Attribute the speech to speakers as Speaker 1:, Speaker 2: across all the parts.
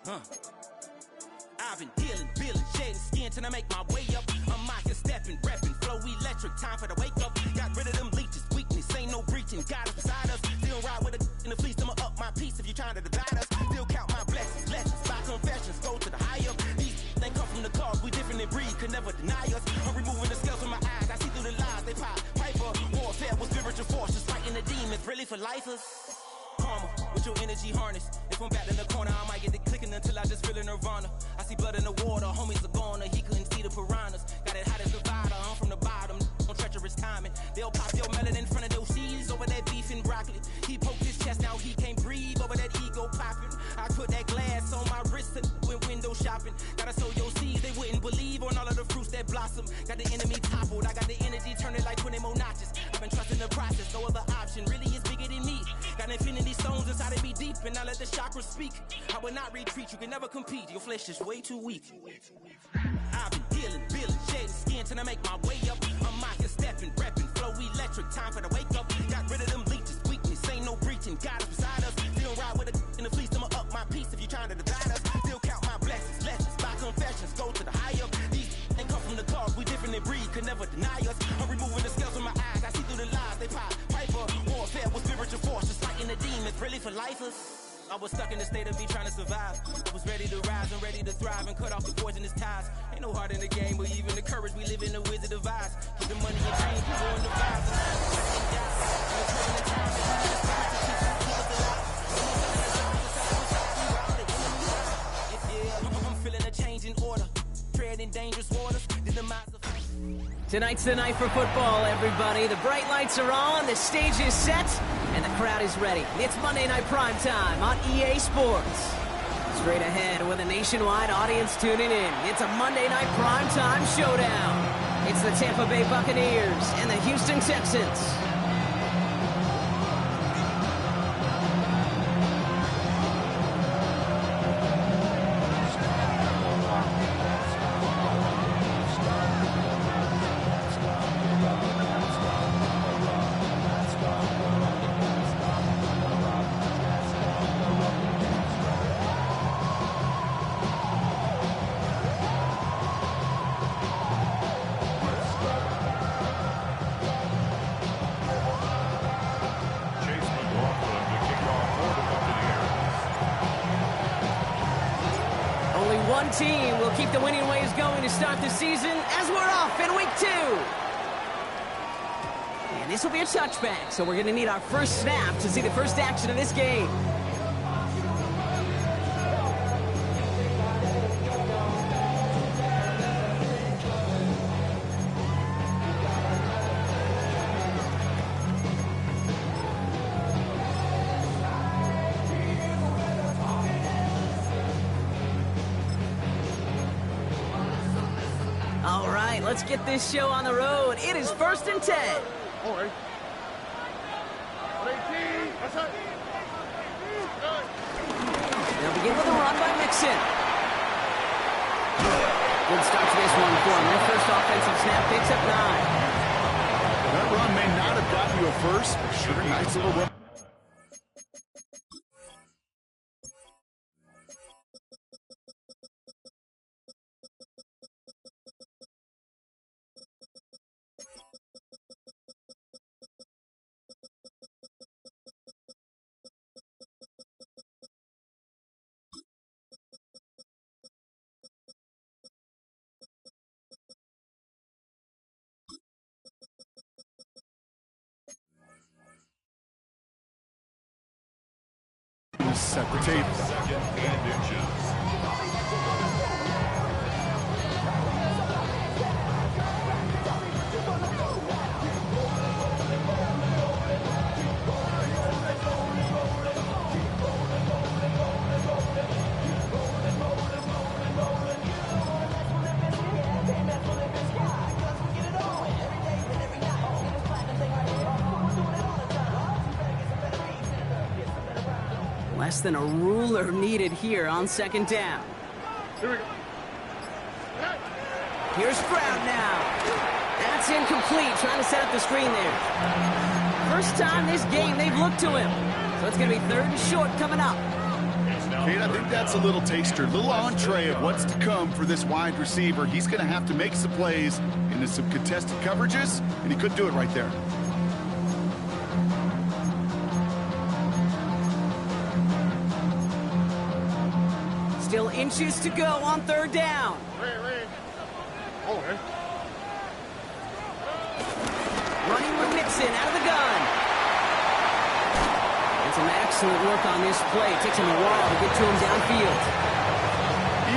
Speaker 1: I've been dealing, shedding skin till I make my way up. I'm mocking, stepping, repping, flow electric, time for the wake up. Got rid of them leeches, weakness, ain't no breaching. God is beside us, still ride with a in the fleece. I'ma up my piece if you trying to divide us. Still count my blessings, lessons, by confessions, go to the higher. These they come from the cause, we different in breed, could never deny us. I'm removing the scales from my eyes, I see through the lies they pop. Piper, warfare with spiritual force, just fighting the demons, really for lifers. Karma, with your energy harness. If I'm back in the corner, I might get it clicking until I just feel a nirvana. I see blood in the water, homies are gone, he couldn't see the piranhas. Got it hot as divider, I'm from the bottom, on treacherous timing. They'll pop your melon in front of those seeds over that beef and broccoli. He poked his chest, now he can't breathe over that ego popping. I put that glass on my wrist and went window shopping. Gotta sow your seeds, they wouldn't believe on all of the fruits that blossom. Got the enemy toppled, I got the energy turning like 20 more notches. I've been trusting the process, no other option really is bigger than me. Got infinity stones inside of me deep, and I let the chakras speak. I will not retreat, you can never compete, your flesh is way too weak. I've been dealing, shedding skin till I make my way up. I'm mocking, stepping, repping, flow electric, time for the wake up. Got rid of them leeches, weakness, ain't no breaching. God is beside us, still ride with a in the fleece. I'ma up my piece if you trying to divide us. Still count my blessings, lessons, by confessions, go to the higher. These ain't come from the cause, we different in breed, could never deny us. I'm removing the scales from my eyes, I see through the lies they pop. Piper, warfare with spiritual force, just fighting the demons, really for lifers. I was stuck in the state of me trying to survive. I was ready to rise and ready to thrive and cut off the poisonous ties. Ain't no heart in the game, but even the courage we live in the Wizard of Oz. Keep the money and change, people in the vibes. I'm feeling a change in order, treading dangerous waters. The demise of
Speaker 2: Tonight's the night for football, everybody. The bright lights are on, the stage is set, and the crowd is ready. It's Monday Night Prime Time on EA Sports. Straight ahead with a nationwide audience tuning in. It's a Monday Night Prime Time showdown. It's the Tampa Bay Buccaneers and the Houston Texans. One team will keep the winning ways going to start the season as we're off in week 2. And this will be a touchback, so we're going to need our first snap to see the first action of this game. All right, let's get this show on the road. It is 1st and 10.
Speaker 3: All right.
Speaker 2: They'll begin with a run by Mixon. Good start to this one for them. Their first offensive snap picks up 9.
Speaker 3: That run may not have gotten you a first, but sure, nice little run. Set the table. 2nd and inches.
Speaker 2: Less than a ruler needed here on 2nd down.
Speaker 3: Here we go.
Speaker 2: Here's Stroud now. That's incomplete, trying to set up the screen there. First time this game they've looked to him. So it's going to be 3rd and short coming up.
Speaker 3: It's now Kate, I think that's a little taster, a little entree of what's to come for this wide receiver. He's going to have to make some plays into some contested coverages, and he couldn't do it right there.
Speaker 2: Still inches to go on 3rd down. Running with Mixon out of the gun. And some excellent work on this play. It takes him a while to get to him downfield.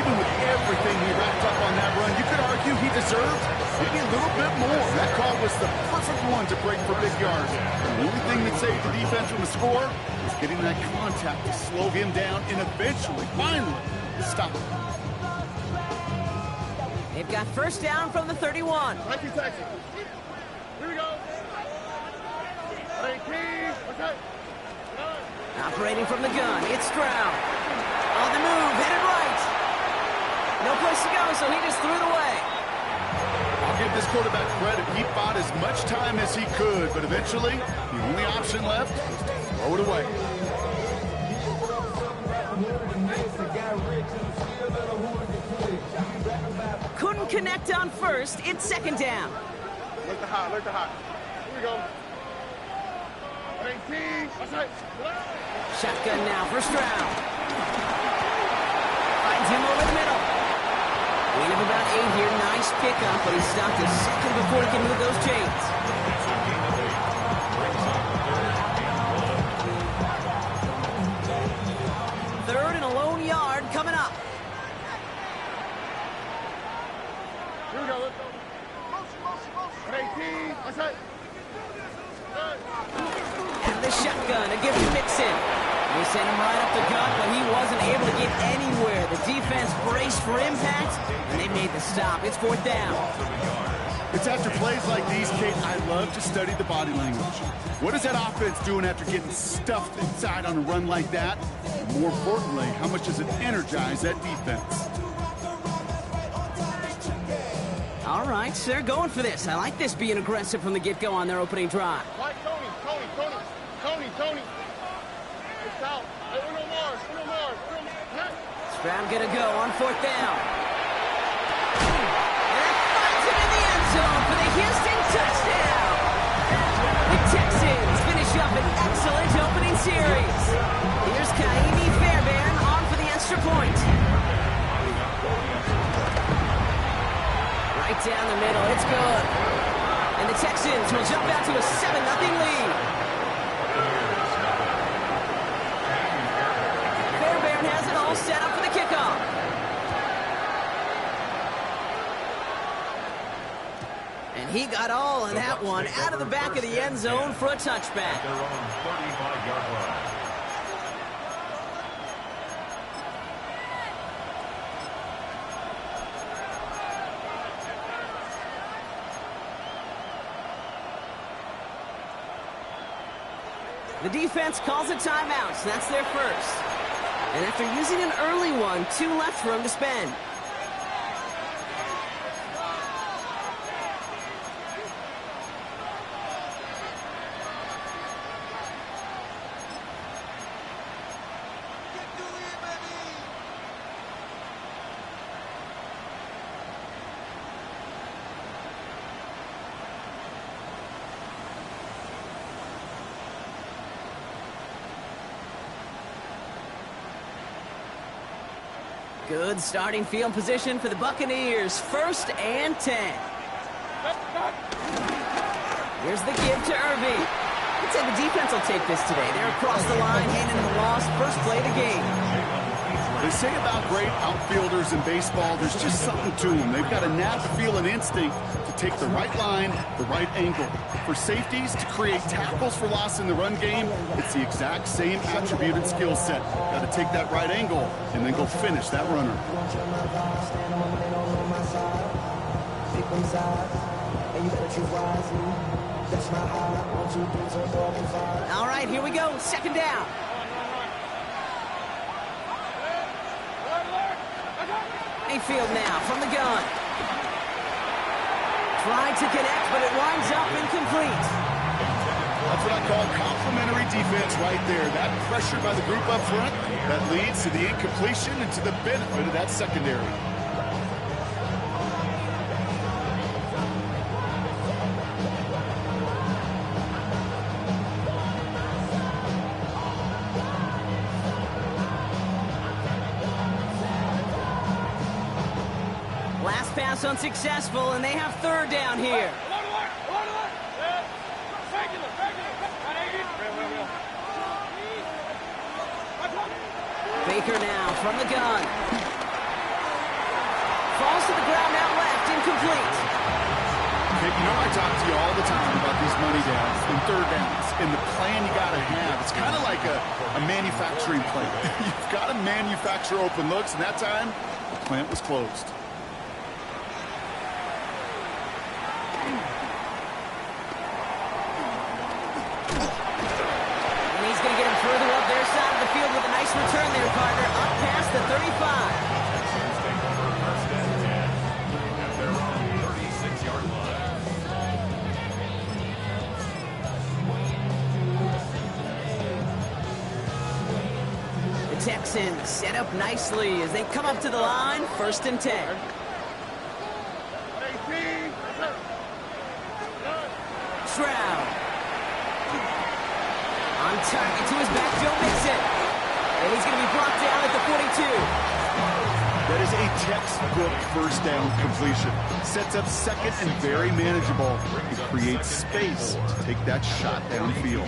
Speaker 3: Even with everything he wrapped up on that run, you could argue he deserved maybe a little bit more. That call was the perfect one to break for big yards. The only thing that saved the defense from the score was getting that contact to slow him down and eventually, finally, stop him.
Speaker 2: They've got 1st down from the 31.
Speaker 4: Here we go. Okay.
Speaker 2: Operating from the gun, it's Stroud. On the move, headed right. No place to go, so he just threw it away.
Speaker 3: I'll give this quarterback credit. He fought as much time as he could, but eventually, the only option left was to throw it away.
Speaker 2: Couldn't connect on 1st, it's 2nd down.
Speaker 4: Look the hot. Here we go. 19.
Speaker 2: Shotgun now for Stroud. Finds him over the middle. Gain of about 8 here. Nice pickup, but he stopped a second before he can move those chains. Third and a lone yard coming up.
Speaker 4: Here we go. Let's go. 18.
Speaker 2: And the shotgun to give him Mixon. They sent him right up the gut, but he wasn't able to get anywhere. The defense braced for impact, and they made the stop. It's 4th down.
Speaker 3: It's after plays like these, Kate, I love to study the body language. What is that offense doing after getting stuffed inside on a run like that? And more importantly, how much does it energize that defense?
Speaker 2: All right, they're going for this. I like this being aggressive from the get-go on their opening drive.
Speaker 4: Right, Tony. It's out. Hey, Uno Mars.
Speaker 2: Stroud gonna go on 4th down. And that finds him in the end zone for the Houston touchdown. The Texans finish up an excellent opening series. Here's Kaimi Fairbairn on for the extra point. Right down the middle, it's good. And the Texans will jump out to a 7-0 lead. Fairbairn has it all set up for the kickoff. And he got all of that one out of the back of the end zone for a touchback.
Speaker 5: Their own 35-yard line.
Speaker 2: The defense calls a timeout, so that's their first. And after using an early one, 2 left for him to spend. Good starting field position for the Buccaneers. 1st and 10. Here's the give to Irving. I'd say the defense will take this today. They're across the line, handing the loss. First play of the game.
Speaker 3: They say about great outfielders in baseball, there's just something to them. They've got a knack, feel, and instinct to take the right line, the right angle. For safeties to create tackles for loss in the run game, it's the exact same attribute and skill set. Got to take that right angle and then go finish that runner.
Speaker 2: All right, here we go. 2nd down. Mayfield now from the gun. Tried to connect, but it winds up incomplete.
Speaker 3: That's what I call complementary defense right there. That pressure by the group up front, that leads to the incompletion and to the benefit of that secondary.
Speaker 2: Last pass unsuccessful, and they have third down here. Baker now from the gun. Falls to the ground out left, incomplete.
Speaker 3: Okay, you know I talk to you all the time about these money downs and third downs and the plan you got to have. It's kind of like a manufacturing plant. You've got to manufacture open looks, and that time, the plant was closed.
Speaker 2: Further up their side of the field with a nice return there, partner. Up past the 35.
Speaker 5: First and 10 at their own 36-yard line.
Speaker 2: The Texans set up nicely as they come up to the line. First and 10. Stroud. On target to his back, Joe Mixon. And he's going to be brought down at the 42.
Speaker 3: That is a textbook first down completion. Sets up second and very manageable. It creates space to take that shot downfield.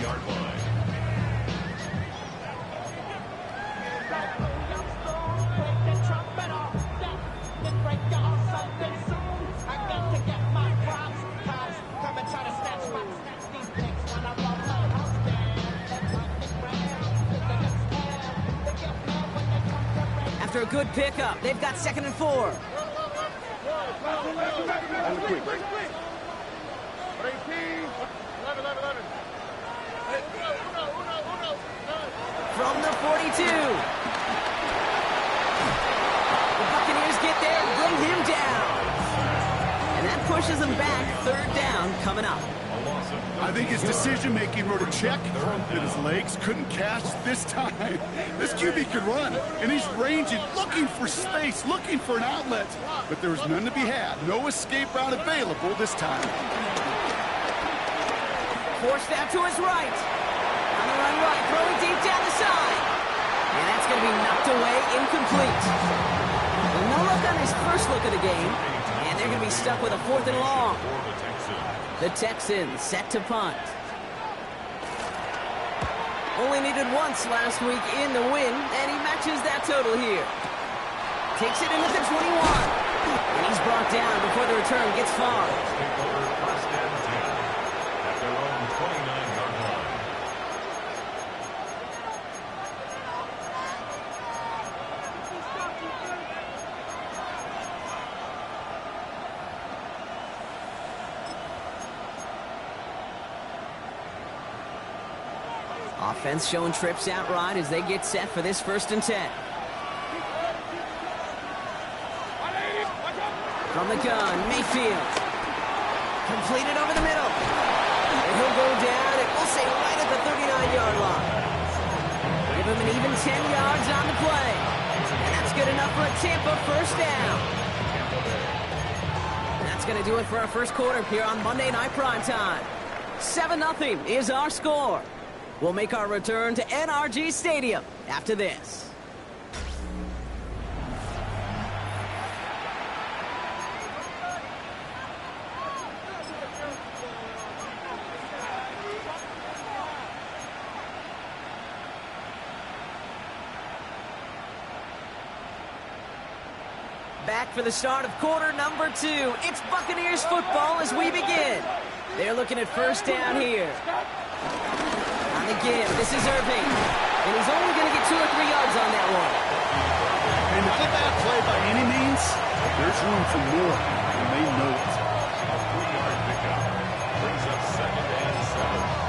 Speaker 2: After a good pickup, they've got 2nd and 4. From the 42. The Buccaneers get there and bring him down. And that pushes them back. Third down coming up.
Speaker 3: I think his decision-making wrote a check that his legs couldn't catch this time. This QB could run, and he's ranging, looking for space, looking for an outlet. But there was none to be had. No escape route available this time.
Speaker 2: Forced out to his right. On the run right, throwing deep down the side. And that's going to be knocked away, incomplete. Well, no look on his first look of the game, and they're going to be stuck with a 4th and long. The Texans set to punt. Only needed once last week in the win, and he matches that total here. Takes it in at the 21. And he's brought down before the return gets far.
Speaker 5: First and 10 at their own 29-yard line.
Speaker 2: Offense showing trips outright as they get set for this 1st and 10. From the gun, Mayfield. Completed over the middle. And he'll go down, and we'll say right at the 39-yard line. Give him an even 10 yards on the play. And that's good enough for a Tampa first down. And that's going to do it for our first quarter here on Monday Night Primetime. 7-0 is our score. We'll make our return to NRG Stadium after this. Back for the start of quarter number 2. It's Buccaneers football as we begin. They're looking at first down here. On the give, this is Irving. And he's only going to get 2 or 3 yards on that one.
Speaker 3: And not a bad play by any means, but there's room for more, and they know it.
Speaker 5: A 3-yard pickup brings up 2nd and 7.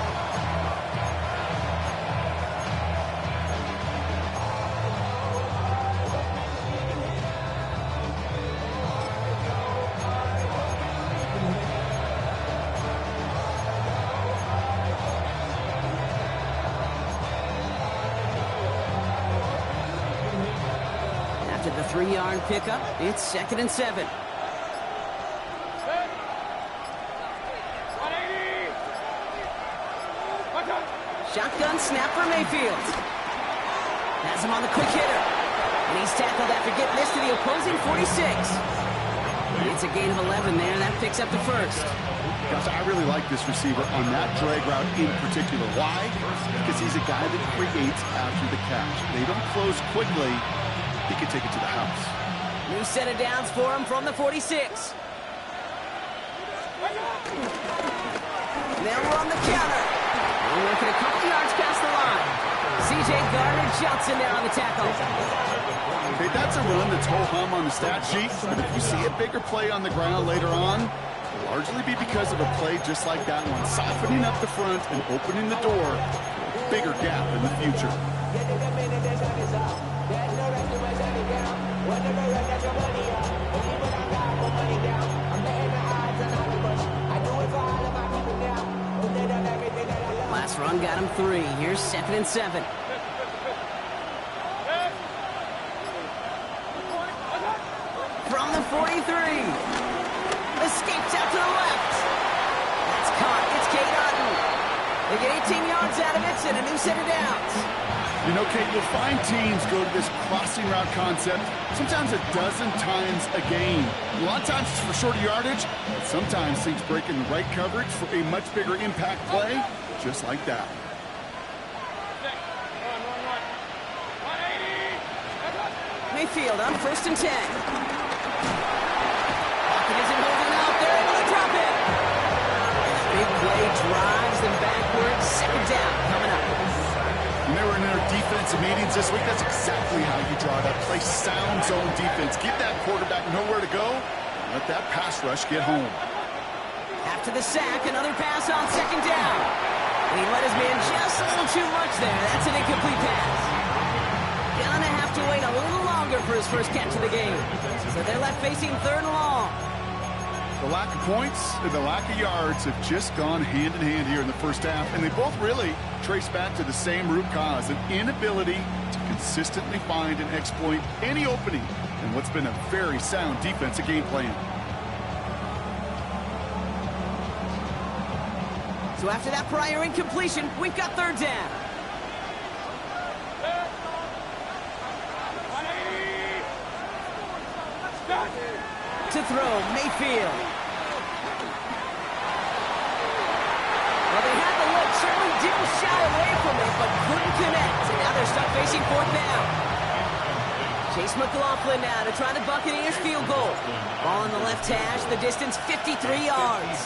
Speaker 2: 3-yard pickup. It's 2nd and 7. Shotgun snap for Mayfield. Has him on the quick hitter. And he's tackled after getting this to the opposing 46. It's a gain of 11 there. That picks up the first.
Speaker 3: Gosh, I really like this receiver on that drag route in particular. Why? Because he's a guy that creates after the catch. They don't close quickly. He can take it to the house.
Speaker 2: New set of downs for him from the 46. Now we're on the counter. We're working a couple yards past the line. C.J. Gardner-Johnson there on the tackle.
Speaker 3: Okay, that's a run that's ho-hum on the stat sheet, but if you see a bigger play on the ground later on, it'll largely be because of a play just like that one, softening up the front and opening the door for a bigger gap in the future.
Speaker 2: Last run got him 3. Here's 2nd and 7. From the 43. Escapes out to the left. That's caught. It's Kate Otten. They get 18 yards out of it and a new set of downs.
Speaker 3: You know, Kate, you'll find teams go to this crossing route concept sometimes a dozen times a game. A lot of times it's for shorter yardage, but sometimes teams break in the right coverage for a much bigger impact play, just like that.
Speaker 2: Mayfield on 1st and 10. Pocket isn't holding out. They're able to drop it. Big play drives them backwards. 2nd down coming up.
Speaker 3: When they were in their defensive meetings this week, that's exactly how you draw it up. Play sound zone defense. Give that quarterback nowhere to go. And let that pass rush get home.
Speaker 2: After the sack, another pass on 2nd down. He let his man just a little too much there. That's an incomplete pass. Gonna have to wait a little longer for his first catch of the game. So they're left facing 3rd and long.
Speaker 3: The lack of points and the lack of yards have just gone hand in hand here in the first half, and they both really trace back to the same root cause, an inability to consistently find and exploit any opening in what's been a very sound defensive game plan.
Speaker 2: So after that prior incompletion, we've got 3rd down. To throw, Mayfield. Well, they had the look, certainly didn't shy away from it, but couldn't connect. And now they're stuck facing 4th down. Chase McLaughlin now to try the Buccaneers field goal. Ball on the left hash, the distance 53 yards.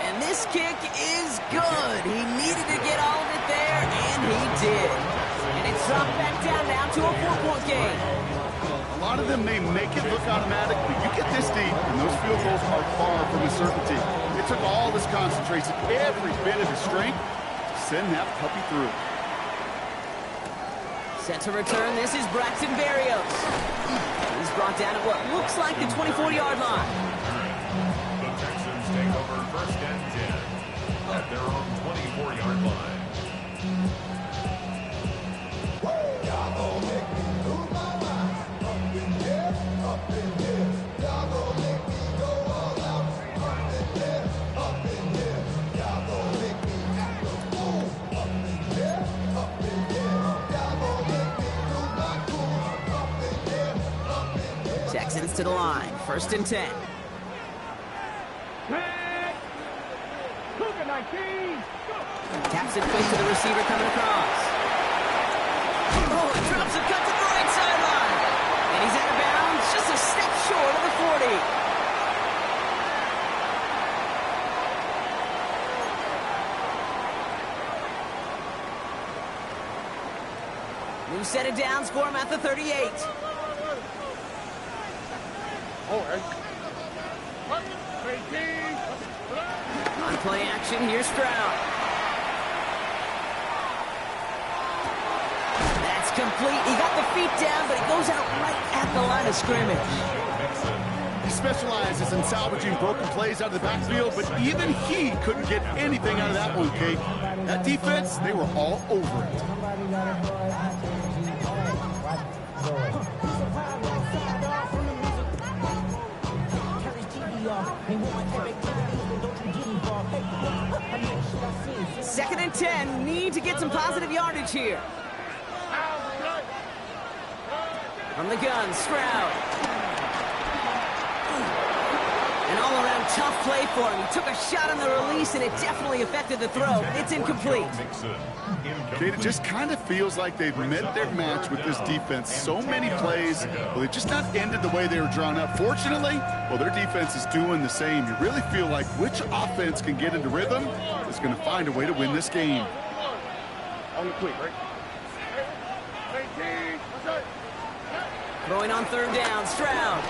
Speaker 2: And this kick is good. He needed to get all of it there, and he did. And it's dropped back down now to a 4-point game.
Speaker 3: A lot of them may make it look automatic, but you get this deep, and those field goals are far from a certainty. It took all this concentration, every bit of his strength, to send that puppy through.
Speaker 2: Set to return, this is Braxton Berrios. He's brought down at what looks like the 24-yard line.
Speaker 5: The Texans take over 1st and 10 at their own 24-yard line.
Speaker 2: Texans to the line, 1st and 10. Taps it quick to the receiver coming across. Oh, he drops a cut to the right sideline. And he's out of bounds, just a step short of the 40. New set of downs for him at the 38. On play action, here's Stroud. That's complete. He got the feet down, but it goes out right at the line of scrimmage.
Speaker 3: He specializes in salvaging broken plays out of the backfield, but even he couldn't get anything out of that one, Kate. That defense, they were all over it.
Speaker 2: and 10. Need to get some positive yardage here. From the gun, Stroud. An all-around tough play for him. He took a shot on the release, and it definitely affected the throw. It's incomplete.
Speaker 3: Kate, it just kind of feels like they've met their match with this defense. So many plays, well, they just not ended the way they were drawn up. Fortunately, well, their defense is doing the same. You really feel like which offense can get into rhythm is going to find a way to win this game.
Speaker 4: On quick, right?
Speaker 2: Throwing on third down, Stroud.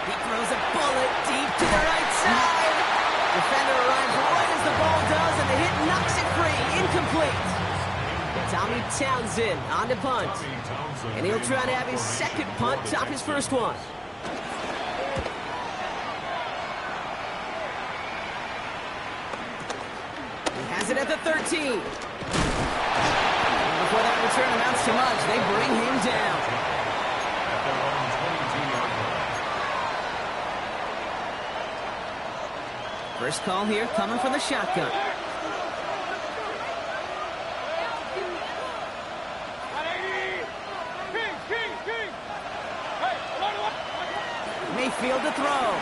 Speaker 2: He throws a bullet deep to the right side. Defender arrives right as the ball does, and the hit knocks it free. Incomplete. Tommy Townsend on to punt. And he'll try to have his second punt top his first one. He has it at the 13. Before that return amounts to much, they bring him down. First call here coming from the shotgun. Mayfield to throw.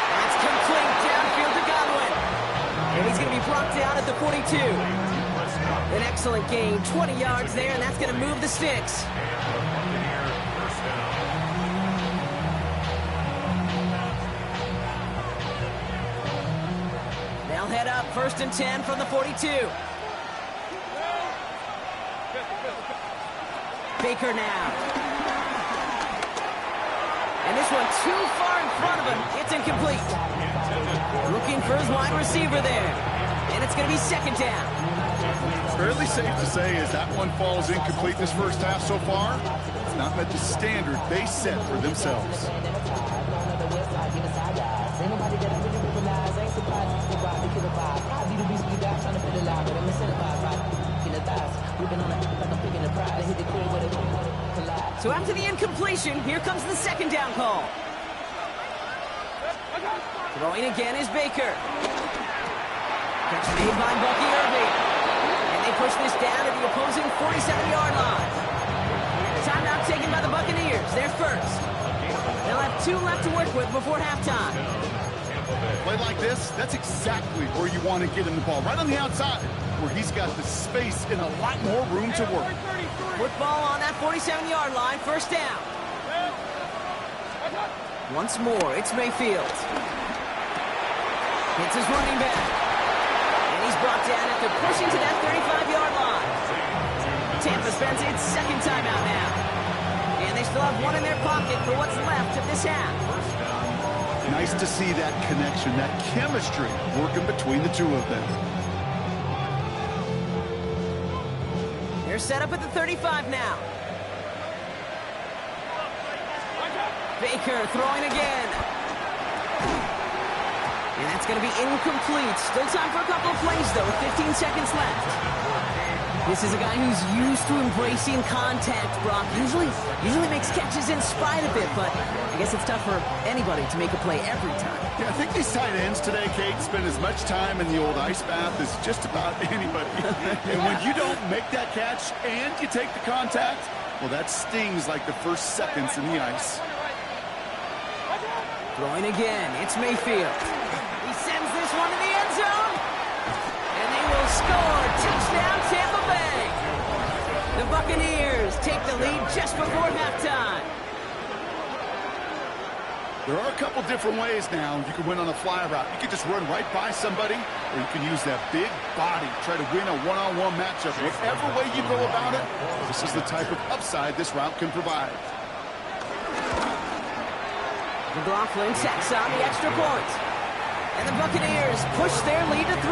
Speaker 2: That's complete downfield to Godwin. And he's going to be brought down at the 42. An excellent gain, 20 yards there, and that's going to move the sticks. They'll head up first and 10 from the 42. Baker now. And this one too far in front of him. It's incomplete. Looking for his wide receiver there. And it's going to be second down.
Speaker 3: Fairly safe to say as that one falls incomplete this first half so far, it's not met the standard they set for themselves.
Speaker 2: So after the incompletion, here comes the second down call. Throwing again is Baker. Catch made by Bucky Irving. And they push this down to the opposing 47-yard line. Timeout taken by the Buccaneers. They're first. They'll have 2 left to work with before halftime.
Speaker 3: Play like this, that's exactly where you want to get him the ball. Right on the outside, where he's got the space and a lot more room to work.
Speaker 2: Football on that 47-yard line, first down. Once more, it's Mayfield. It's his running back. And he's brought down after pushing to that 35-yard line. Tampa spends its second timeout now. And they still have one in their pocket for what's left of this half.
Speaker 3: Nice to see that connection, that chemistry working between the two of them.
Speaker 2: They're set up at the 35 now. Baker throwing again. And that's going to be incomplete. Still time for a couple of plays, though. 15 seconds left. This is a guy who's used to embracing contact, Brock. Usually makes catches in spite of it, but I guess it's tough for anybody to make a play every time.
Speaker 3: Yeah, I think these tight ends today, Kate, spend as much time in the old ice bath as just about anybody. And when you don't make that catch and you take the contact, well, that stings like the first seconds in the ice.
Speaker 2: Throwing again, it's Mayfield. He sends this one to the end zone. And they will score. Touchdown, Tampa Bay. The Buccaneers take the lead just before halftime.
Speaker 3: There are a couple different ways now. You can win on a fly route. You can just run right by somebody, or you can use that big body, try to win a one-on-one matchup. Whatever way you go about it, this is the type of upside this route can provide.
Speaker 2: McLaughlin sacks on the extra point. And the Buccaneers push their lead to 3.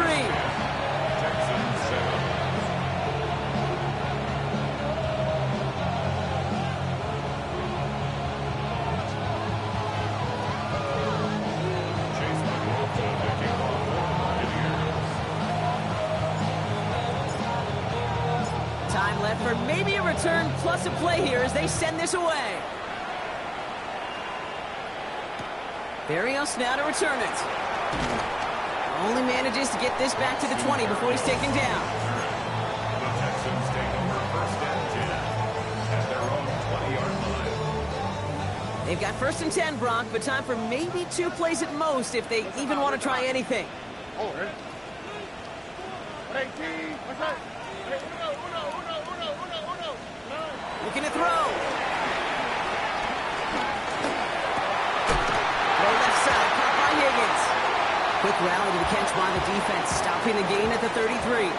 Speaker 2: Time left for maybe a return plus a play here as they send this away. Barrios now to return it. Only manages to get this back to the 20 before he's taken down.
Speaker 5: The Texans take over first and 10 at their own 20-yard line.
Speaker 2: They've got first and 10, Brock, but time for maybe 2 plays at most if they even want to try anything. Looking to throw. Throw left side, caught by Higgins. Quick rally to the catch by the defense, stopping the gain at the 33.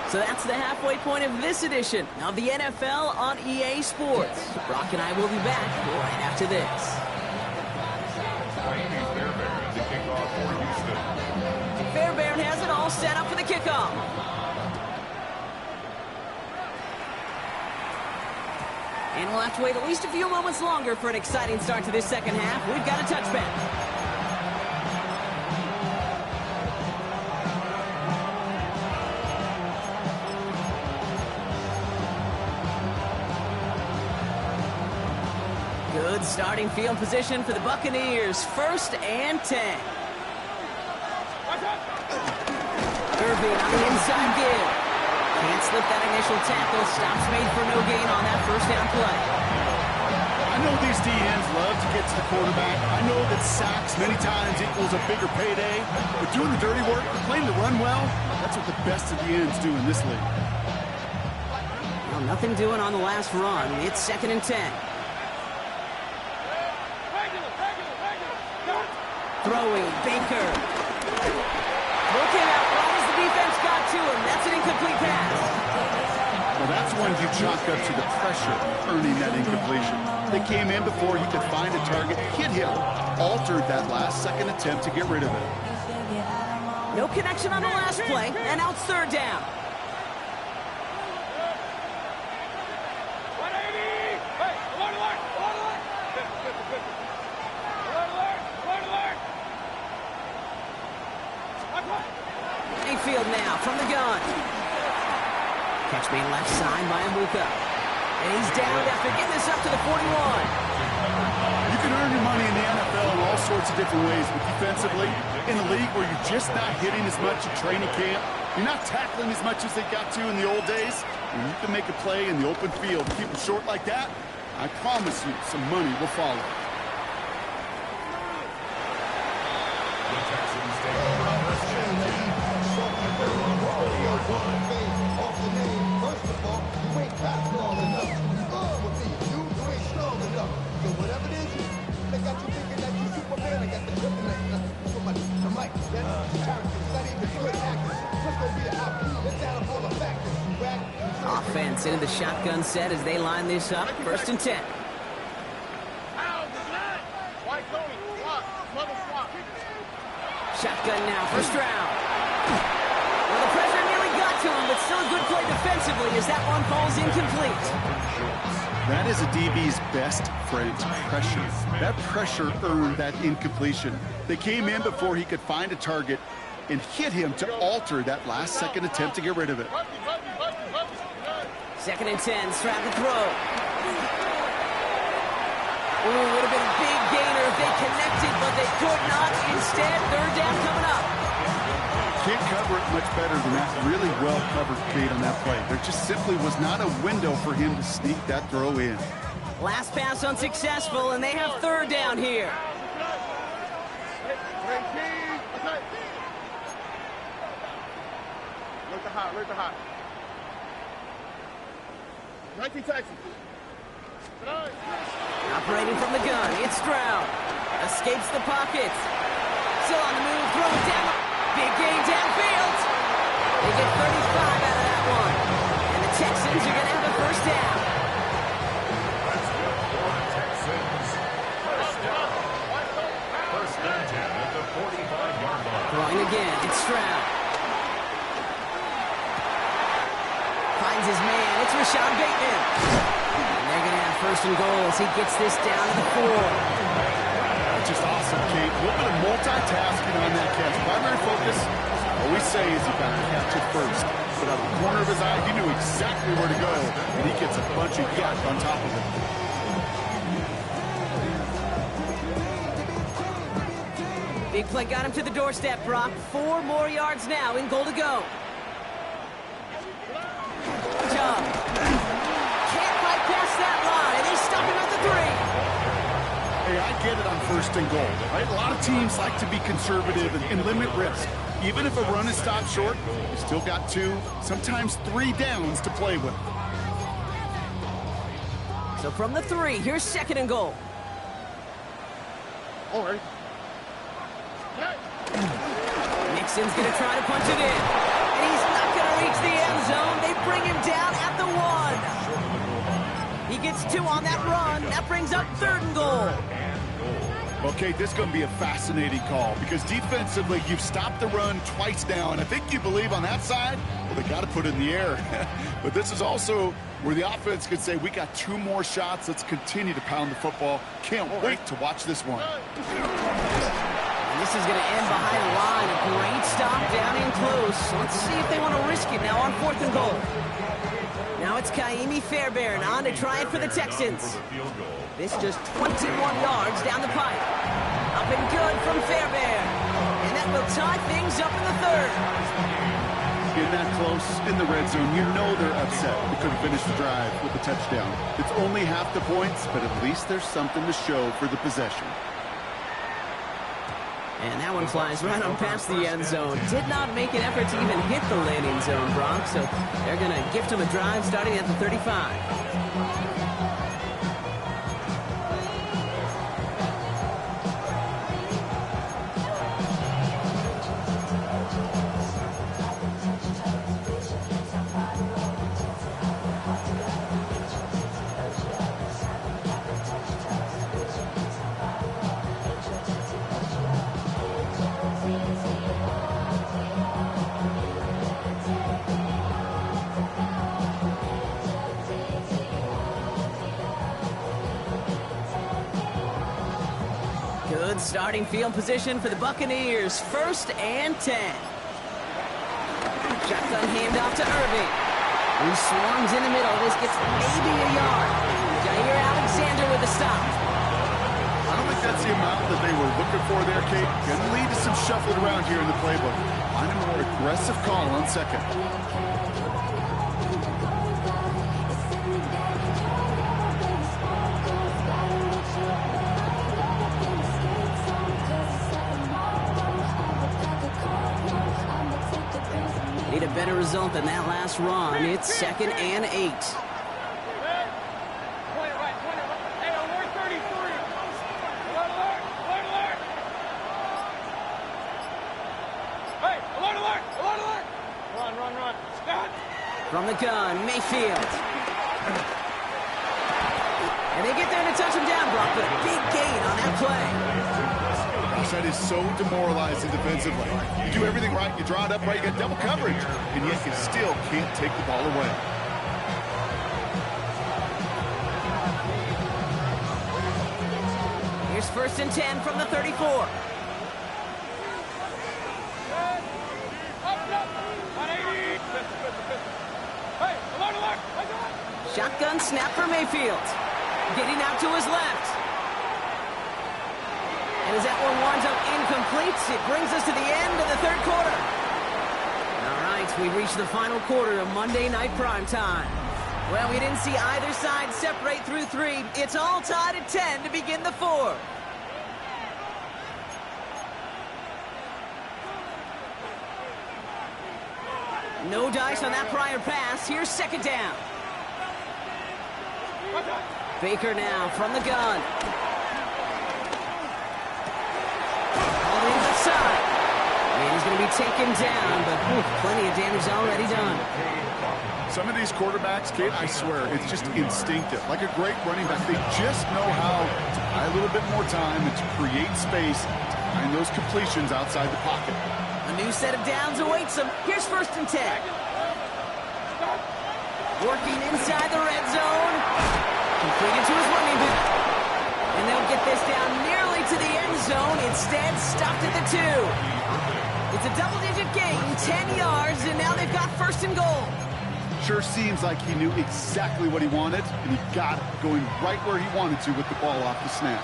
Speaker 2: So that's the halfway point of this edition of the NFL on EA Sports. Brock and I will be back right after this.
Speaker 5: Miami Fairbairn to kick off for Houston.
Speaker 2: Fairbairn has it all set up for the kickoff. And we'll have to wait at least a few moments longer for an exciting start to this second half. We've got a touchback. Good starting field position for the Buccaneers. First and 10. Irving on the inside give. Can't slip that initial tackle. Stops made for no gain on that first down play.
Speaker 3: I know these DNs love to get to the quarterback. I know that sacks many times equals a bigger payday. But doing the dirty work, playing the run well, that's what the best of the ends do in this league.
Speaker 2: Well, nothing doing on the last run. It's second and 10. Throwing, Baker. Looking out right as the defense got to him. That's an incomplete pass.
Speaker 3: Well, that's when you chalk up to the pressure earning that incompletion. They came in before he could find a target, hit him, altered that last second attempt to get rid of it.
Speaker 2: No connection on the last play, and now it's third down. Mayfield now from the gun. Catch made left side by Amuka. And he's down after getting this up to the 41.
Speaker 3: You can earn your money in the NFL in all sorts of different ways, but defensively, in a league where you're just not hitting as much at training camp, you're not tackling as much as they got to in the old days, and you can make a play in the open field, keep it short like that, I promise you some money will follow.
Speaker 5: The Texans take over first and 10 at their own 40-yard line.
Speaker 2: Offense into the shotgun set as they line this up. First and 10. Shotgun now for Stroud. Well, the pressure nearly got to him, but still a good play defensively as that one falls incomplete.
Speaker 3: That is a DB's best friend, pressure. That pressure earned that incompletion. They came in before he could find a target and hit him to alter that last second attempt to get rid of it.
Speaker 2: Second and 10, Stroud to throw. Ooh, would have been a big gainer if they connected, but they could not. Instead, third down coming up.
Speaker 3: Can't cover it much better than that. Really well covered, Kate, on that play. There just simply was not a window for him to sneak that throw in.
Speaker 2: Last pass unsuccessful, and they have third down here.
Speaker 4: Look the hot. 19 Texans.
Speaker 2: Operating from the gun, it's Stroud. Escapes the pocket. Still on the move, throw it down. Big gain downfield. They get 35 out of that one. And the Texans are going to have a first down.
Speaker 5: That's good for the Texans. First and 10 at the 45-yard line.
Speaker 2: Throwing again, it's Stroud. Finds his man, it's Rashad Bateman. And they're going to have first and goal as he gets this down to the 4.
Speaker 3: That's just awesome, Kate. A little bit of multitasking on that catch. Primary focus, all we say is he got to catch it first. But out of the corner of his eye, he knew exactly where to go, and he gets a bunch of yak on top of it.
Speaker 2: Big play got him to the doorstep, Brock. 4 more yards now, in goal to go. Job. Can't bypass that line. They stop him at the 3.
Speaker 3: Hey, I get it on 1st and goal, right? A lot of teams like to be conservative and limit risk. Even if a run is stopped short, you still got 2, sometimes 3 downs to play with.
Speaker 2: So from the 3, here's 2nd and goal.
Speaker 4: All right.
Speaker 2: Nixon's going to try to punch it in. And he's not going to reach the end zone. They bring him down at the 1. He gets 2 on that run. That brings up 3rd and goal.
Speaker 3: Okay, this is going to be a fascinating call because defensively, you've stopped the run twice now, and I think you believe on that side, well, they got to put it in the air. But this is also where the offense could say, we got 2 more shots. Let's continue to pound the football. Can't wait to watch this one.
Speaker 2: And this is going to end behind the line. A great stop down in close. Let's see if they want to risk it now on 4th and goal. Now it's Kaimi Fairbairn on to try it for the Texans. This just 21 yards down the pipe. Up and good from Fairbairn. And that will tie things up in the 3rd.
Speaker 3: Getting that close in the red zone, you know they're upset. They couldn't finish the drive with a touchdown. It's only half the points, but at least there's something to show for the possession.
Speaker 2: And that one flies right on past the end zone. Did not make an effort to even hit the landing zone, Brock. So they're going to gift him a drive starting at the 35. Good starting field position for the Buccaneers. 1st and 10. Shotgun handoff to Irving, who swarms in the middle. This gets maybe a yard. Jair Alexander with the stop.
Speaker 3: I don't think that's the amount that they were looking for there, Kate. Going to lead to some shuffling around here in the playbook. Find a more aggressive call on 2nd.
Speaker 2: Need a better result than that last run. It's 2nd and 8. From the gun, Mayfield. And they get there to touch him down, Brock, but a big gain on that play.
Speaker 3: That is so demoralizing defensively. You do everything right, you draw it up right, you get double coverage, and yet you still can't take the ball away.
Speaker 2: Here's 1st and 10 from the 34. Shotgun snap for Mayfield. Getting out to his left. And as that one winds up incomplete, it brings us to the end of the 3rd quarter. All right, we reached the final quarter of Monday Night Primetime. Well, we didn't see either side separate through 3. It's all tied at 10 to begin the 4th. No dice on that prior pass. Here's 2nd down. Baker now from the gun. All the inside. And he's going to be taken down, but plenty of damage already done.
Speaker 3: Some of these quarterbacks, Kate, I swear, it's just instinctive. Like a great running back, they just know how to buy a little bit more time and to create space to find those completions outside the pocket.
Speaker 2: A new set of downs awaits him. Here's 1st and 10. Working inside the red zone. Completed to his running back. And they'll get this down nearly to the end zone. Instead, stopped at the 2. It's a double-digit gain, 10 yards, and now they've got 1st and goal.
Speaker 3: Sure seems like he knew exactly what he wanted, and he got it, going right where he wanted to with the ball off the snap.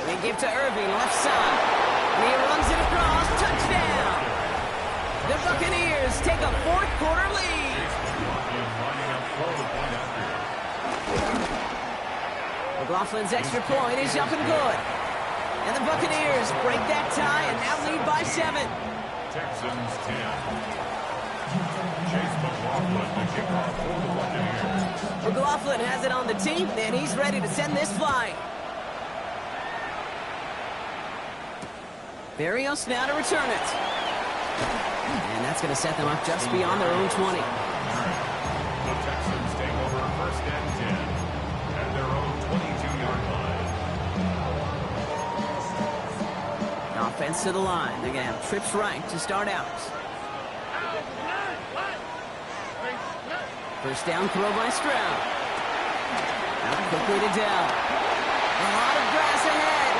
Speaker 2: They give to Irving, left side. And he runs it across. Touchdown! The Buccaneers take a fourth-quarter lead. McLaughlin's extra point is up and good. And the Buccaneers break that tie and now lead by 7.
Speaker 5: Texans 10. Chase McLaughlin to kick off for the Buccaneers.
Speaker 2: McLaughlin has it on the team, and he's ready to send this flying. Berrios now to return it. And that's going to set them up just beyond their own 20.
Speaker 5: The Texans take over first and 10 at their own 22-yard line.
Speaker 2: Offense to the line. They're going to have trips right to start out. First down throw by Stroud. Out quickly to Dell. A lot of grass ahead.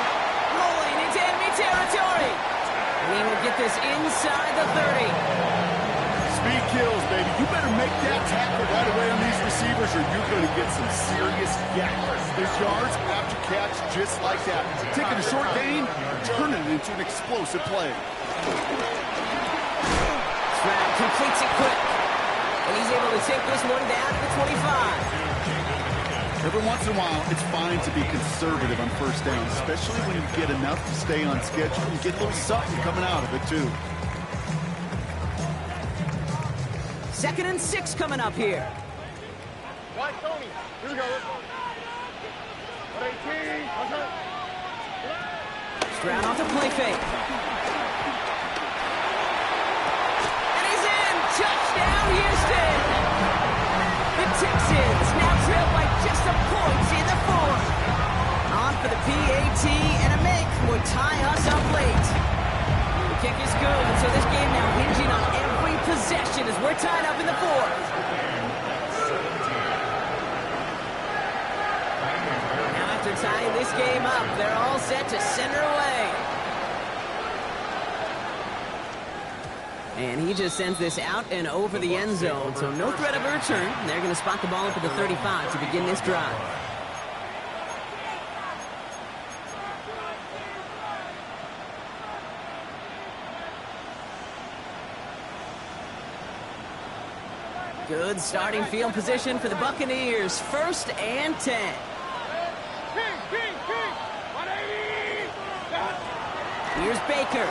Speaker 2: Rolling into enemy territory. And he will get this inside the 30.
Speaker 3: Speed kills, baby. You better make that tackle right away on these receivers or you're going to get some serious yak. There's yards after catch just like that. Taking a short gain, turning it into an explosive play.
Speaker 2: Stroud completes it quick. And he's able to take this one down to the 25.
Speaker 3: Every once in a while, it's fine to be conservative on first down, especially when you get enough to stay on schedule and get a little something coming out of it, too.
Speaker 2: 2nd and 6 coming up here.
Speaker 4: Right, Tony. Here we go. 18.
Speaker 2: Stroud off the play fake. And he's in! Touchdown, Houston! The Texans now trail by just a point in the 4th. On for the PAT, and a make would tie us up late. The kick is good, so this game now hinging on every possession as we're tied up in the 4th. Now after tying this game up, they're all set to center away. And he just sends this out and over the end zone, so no threat of a return. They're going to spot the ball up at the 35 to begin this drive. Good starting field position for the Buccaneers. 1st and 10. Here's Baker.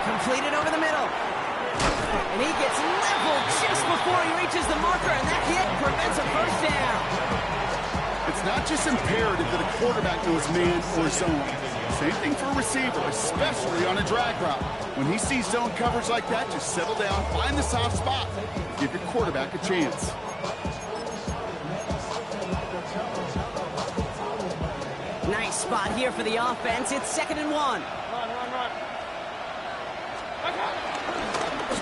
Speaker 2: Completed over the middle. And he gets leveled just before he reaches the marker, and that hit prevents a first down.
Speaker 3: It's not just imperative that a quarterback knows man or zone. Same thing for a receiver, especially on a drag route. When he sees zone coverage like that, just settle down, find the soft spot, give your quarterback a chance.
Speaker 2: Nice spot here for the offense. It's 2nd and 1.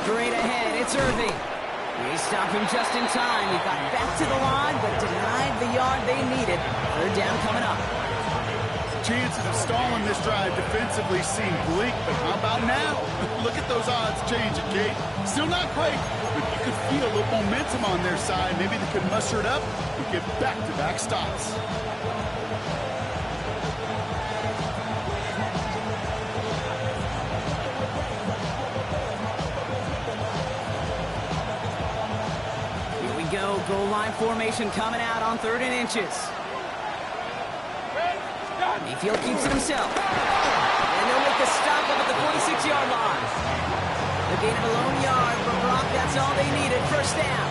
Speaker 2: Straight ahead, it's Irving. They stop him just in time. He got back to the line, but denied the yard they needed. 3rd down coming up.
Speaker 3: Chances of stalling this drive defensively seem bleak, but how about now? Look at those odds changing, Kate. Still not great, but you could feel a little momentum on their side. Maybe they could muster it up and get back-to-back stops.
Speaker 2: Goal line formation coming out on 3rd and inches. Mayfield keeps it himself. And they'll make the stop up at the 46-yard line. The gain of a lone yard for Brock. That's all they needed. 1st down.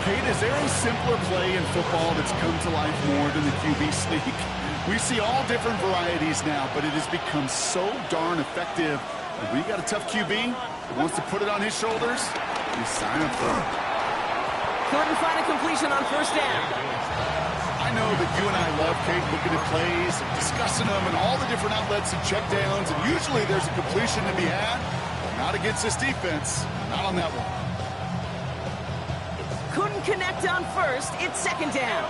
Speaker 3: Kate, is there a simpler play in football that's come to life more than the QB sneak? We see all different varieties now, but it has become so darn effective. When you got a tough QB that wants to put it on his shoulders, you sign up for it.
Speaker 2: Couldn't find a completion on 1st down.
Speaker 3: I know that you and I love, Kate, looking at plays, discussing them, and all the different outlets and checkdowns, and usually there's a completion to be had. Not against this defense. Not on that one.
Speaker 2: Couldn't connect on 1st. It's 2nd down.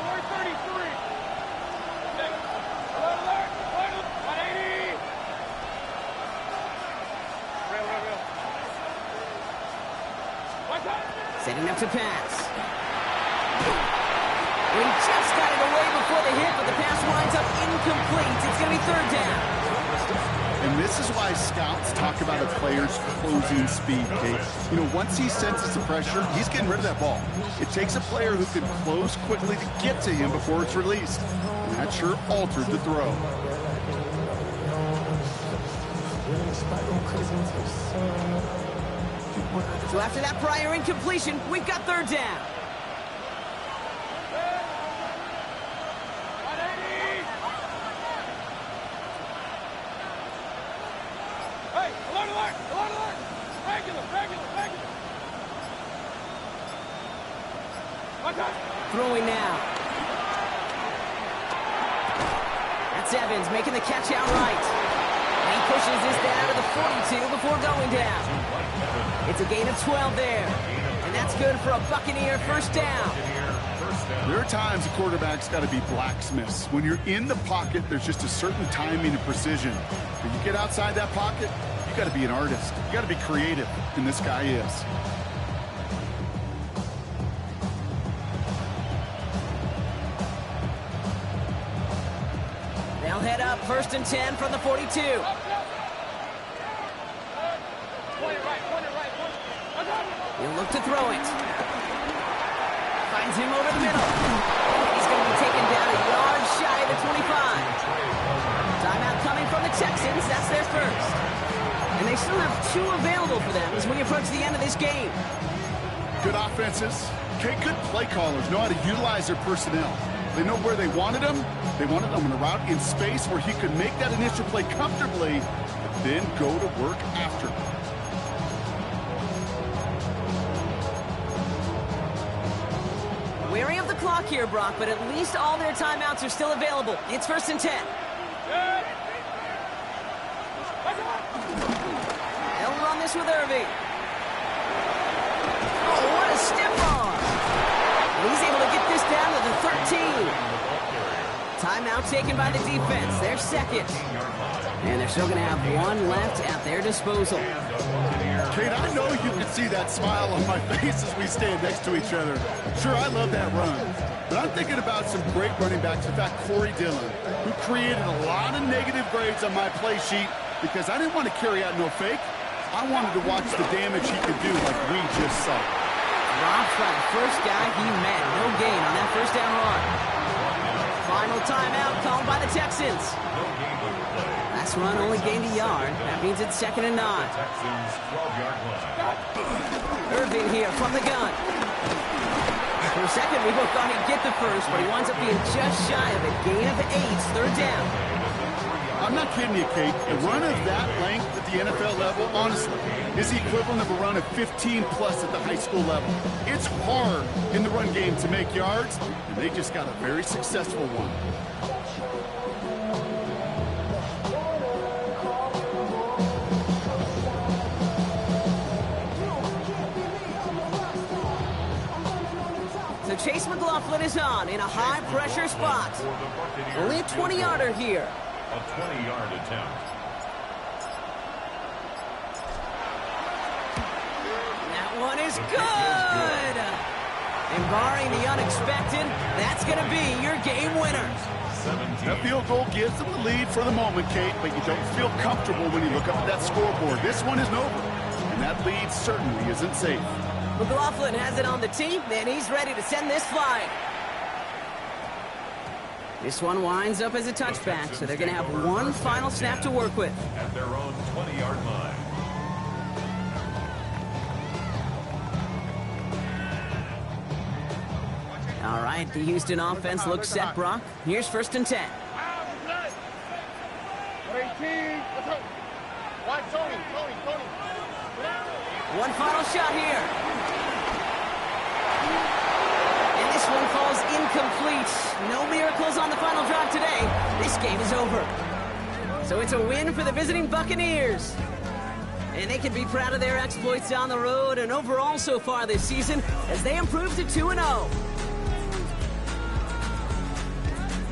Speaker 2: Setting up to pass. He just got it away before the hit, but the pass winds up incomplete. It's going to be third down.
Speaker 3: And this is why scouts talk about a player's closing speed, Kate. You know, once he senses the pressure, he's getting rid of that ball. It takes a player who can close quickly to get to him before it's released. And that sure altered the throw.
Speaker 2: So after that prior incompletion, we've got third down. Throwing now. That's Evans making the catch outright. And he pushes this down to the 42 before going down. It's a gain of 12 there. And that's good for a Buccaneer first down.
Speaker 3: There are times a quarterback's got to be blacksmiths. When you're in the pocket, there's just a certain timing and precision. When you get outside that pocket, you got to be an artist. You got to be creative, and this guy is.
Speaker 2: They'll head up first and 10 from the 42. He'll look to throw it. Finds him over the middle. He's going to be taken down a yard shy of the 25. Timeout coming from the Texans. That's their first. And they still have 2 available for them as we approach the end of this game.
Speaker 3: Good offenses. Okay, good play callers know how to utilize their personnel. They know where they wanted him. They wanted him on a route in space where he could make that initial play comfortably, but then go to work after.
Speaker 2: Wary of the clock here, Brock, but at least all their timeouts are still available. It's first and 10. They'll run this with Irving. Oh, what a stiff arm. He's able to get this down to the 13. Timeout taken by the defense. Their second. And they're still going to have 1 left at their disposal.
Speaker 3: Kate, I know you can see that smile on my face as we stand next to each other. Sure, I love that run. But I'm thinking about some great running backs. In fact, Corey Dillon, who created a lot of negative grades on my play sheet because I didn't want to carry out no fake. I wanted to watch the damage he could do like we just saw.
Speaker 2: Dropped by the first guy he met. No gain on that first down run. Final timeout called by the Texans. Last run only gained a yard. That means it's 2nd and 9. Irving here from the gun. For a second, we both thought he'd get the first, but he winds up being just shy of a gain of 8. Third down.
Speaker 3: I'm not kidding you, Kate. A run of that length at the NFL level, honestly, is the equivalent of a run of 15-plus at the high school level. It's hard in the run game to make yards, and they just got a very successful one.
Speaker 2: So Chase McLaughlin is on in a high-pressure spot. Only a 20-yarder here.
Speaker 5: A 20-yard attempt.
Speaker 2: That one is good! And barring the unexpected, that's going to be your game winner.
Speaker 3: That field goal gives them the lead for the moment, Kate, but you don't feel comfortable when you look up at that scoreboard. This one isn't over, and that lead certainly isn't safe.
Speaker 2: McLaughlin has it on the tee, and he's ready to send this flying. This one winds up as a touchback, so they're going to have 1 final snap to work with.
Speaker 5: At their own 20-yard line.
Speaker 2: All right, the Houston offense looks set, Brock. Here's first and 10.
Speaker 4: 18. Watch Tony.
Speaker 2: 1 final shot here. And this one falls incomplete. No miracles on the final drive today. This game is over. So it's a win for the visiting Buccaneers. And they can be proud of their exploits on the road and overall so far this season as they improve to 2-0.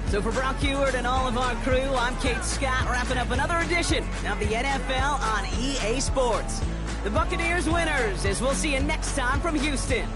Speaker 2: So for Brock Heward and all of our crew, I'm Kate Scott, wrapping up another edition of the NFL on EA Sports. The Buccaneers winners, as we'll see you next time from Houston.